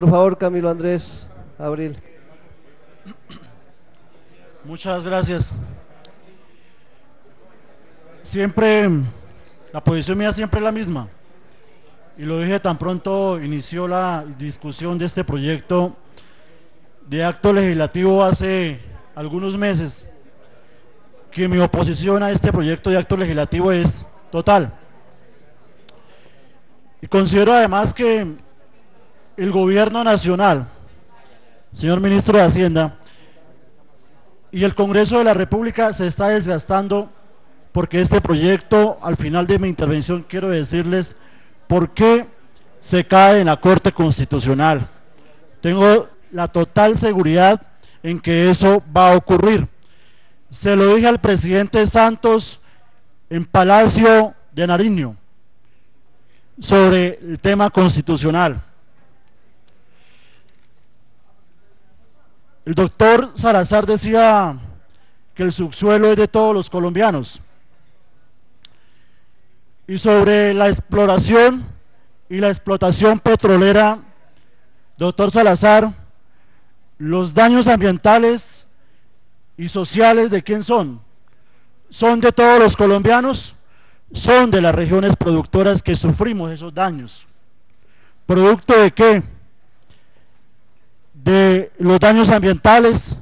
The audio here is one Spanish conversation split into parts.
Por favor, Camilo Andrés Abril. Muchas gracias. Siempre, la posición mía siempre es la misma, y lo dije tan pronto inició la discusión de este proyecto de acto legislativo hace algunos meses, que mi oposición a este proyecto de acto legislativo es total. Y considero además que el gobierno nacional, señor ministro de Hacienda, y el Congreso de la República se está desgastando, porque este proyecto, al final de mi intervención quiero decirles por qué se cae en la Corte Constitucional. Tengo la total seguridad en que eso va a ocurrir. Se lo dije al presidente Santos en Palacio de Nariño sobre el tema constitucional. El doctor Salazar decía que el subsuelo es de todos los colombianos. Y sobre la exploración y la explotación petrolera, doctor Salazar, los daños ambientales y sociales, ¿de quién son? ¿Son de todos los colombianos? Son de las regiones productoras que sufrimos esos daños. ¿Producto de qué? De los daños ambientales,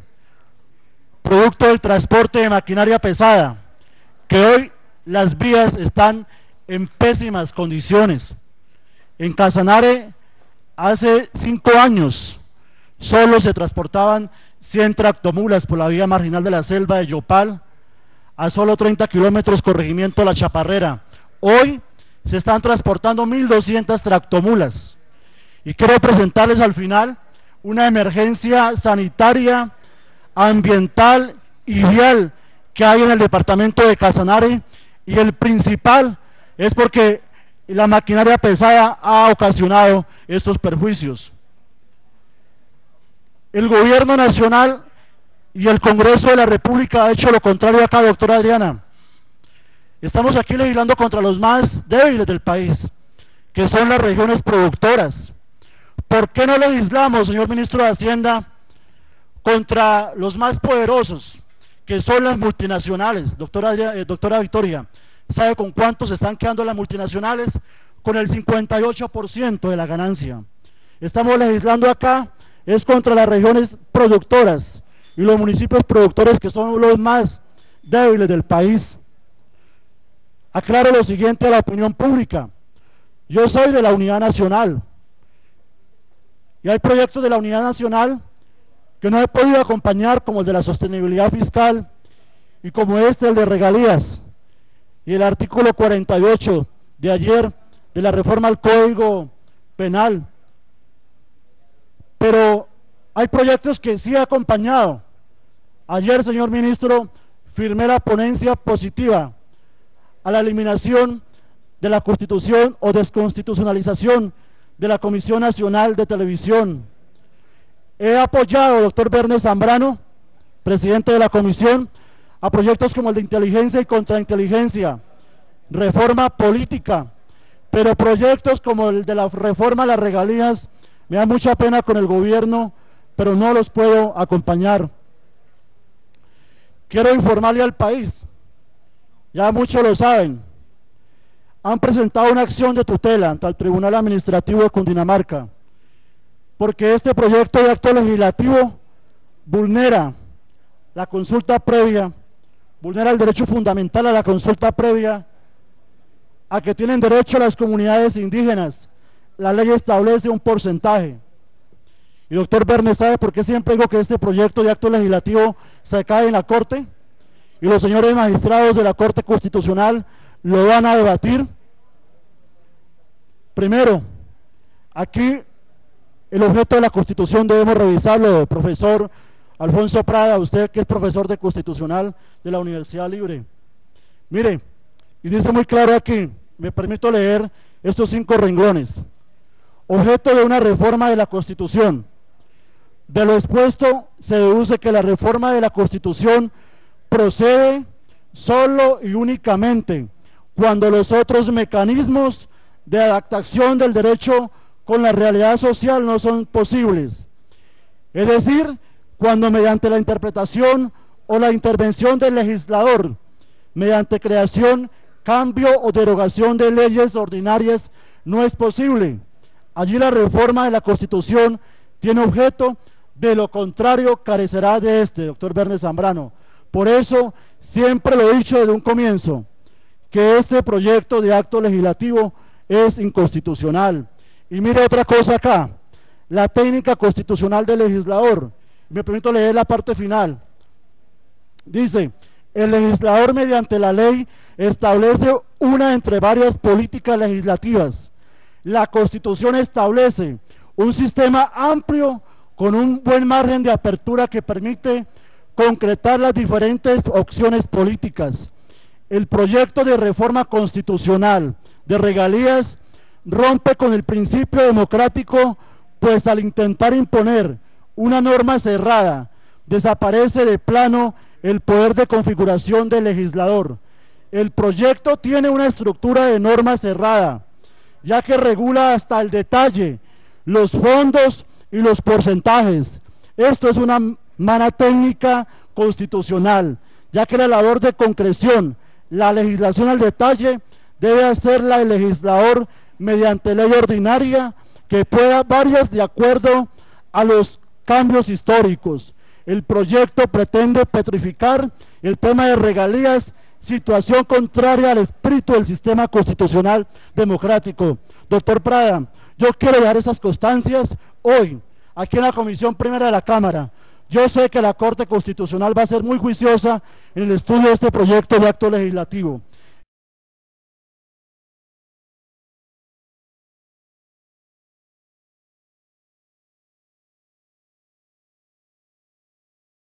producto del transporte de maquinaria pesada, que hoy las vías están en pésimas condiciones. En Casanare hace 5 años solo se transportaban 100 tractomulas por la vía marginal de la selva de Yopal a solo 30 kilómetros corregimiento La Chaparrera. Hoy se están transportando 1.200 tractomulas, y quiero presentarles al final una emergencia sanitaria, ambiental y vial que hay en el departamento de Casanare, y el principal es porque la maquinaria pesada ha ocasionado estos perjuicios. El gobierno nacional y el Congreso de la República ha hecho lo contrario acá, doctora Adriana. Estamos aquí legislando contra los más débiles del país, que son las regiones productoras. ¿Por qué no legislamos, señor ministro de Hacienda, contra los más poderosos, que son las multinacionales? Doctora Victoria, ¿sabe con cuánto se están quedando las multinacionales? Con el 58% de la ganancia. Estamos legislando acá es contra las regiones productoras y los municipios productores, que son los más débiles del país. Aclaro lo siguiente a la opinión pública: yo soy de la Unidad Nacional, y hay proyectos de la Unidad Nacional que no he podido acompañar, como el de la sostenibilidad fiscal y como el de regalías, y el artículo 48 de ayer de la reforma al Código Penal. Pero hay proyectos que sí he acompañado. Ayer, señor ministro, firmé la ponencia positiva a la eliminación de la Constitución o desconstitucionalización de la Comisión Nacional de Televisión. He apoyado, doctor Bernes Zambrano, presidente de la comisión, a proyectos como el de inteligencia y contrainteligencia, reforma política, pero proyectos como el de la reforma a las regalías, me da mucha pena con el gobierno, pero no los puedo acompañar. Quiero informarle al país, ya muchos lo saben, han presentado una acción de tutela ante el Tribunal Administrativo de Cundinamarca, porque este proyecto de acto legislativo vulnera la consulta previa, vulnera el derecho fundamental a la consulta previa, a que tienen derecho las comunidades indígenas. La ley establece un porcentaje. Y doctor Bernes, ¿sabe por qué siempre digo que este proyecto de acto legislativo se cae en la Corte? Y los señores magistrados de la Corte Constitucional lo van a debatir. Primero, aquí el objeto de la Constitución debemos revisarlo, profesor Alfonso Prada, usted que es profesor de Constitucional de la Universidad Libre. Mire, y dice muy claro aquí, me permito leer estos 5 renglones. Objeto de una reforma de la Constitución. De lo expuesto se deduce que la reforma de la Constitución procede solo y únicamente cuando los otros mecanismos de adaptación del derecho con la realidad social no son posibles. Es decir, cuando mediante la interpretación o la intervención del legislador, mediante creación, cambio o derogación de leyes ordinarias, no es posible. Allí la reforma de la Constitución tiene objeto, de lo contrario carecerá de este, doctor Bernes Zambrano. Por eso siempre lo he dicho desde un comienzo, que este proyecto de acto legislativo es inconstitucional. Y mire otra cosa acá, la técnica constitucional del legislador. Me permito leer la parte final. Dice: el legislador mediante la ley establece una entre varias políticas legislativas. La Constitución establece un sistema amplio con un buen margen de apertura que permite concretar las diferentes opciones políticas. El proyecto de reforma constitucional de regalías rompe con el principio democrático, pues al intentar imponer una norma cerrada, desaparece de plano el poder de configuración del legislador. El proyecto tiene una estructura de norma cerrada, ya que regula hasta el detalle los fondos y los porcentajes. Esto es una mala técnica constitucional, ya que la labor de concreción, la legislación al detalle, debe hacerla el legislador mediante ley ordinaria que pueda varias de acuerdo a los cambios históricos. El proyecto pretende petrificar el tema de regalías, situación contraria al espíritu del sistema constitucional democrático. Doctor Prada, yo quiero dejar esas constancias hoy, aquí en la Comisión Primera de la Cámara. Yo sé que la Corte Constitucional va a ser muy juiciosa en el estudio de este proyecto de acto legislativo.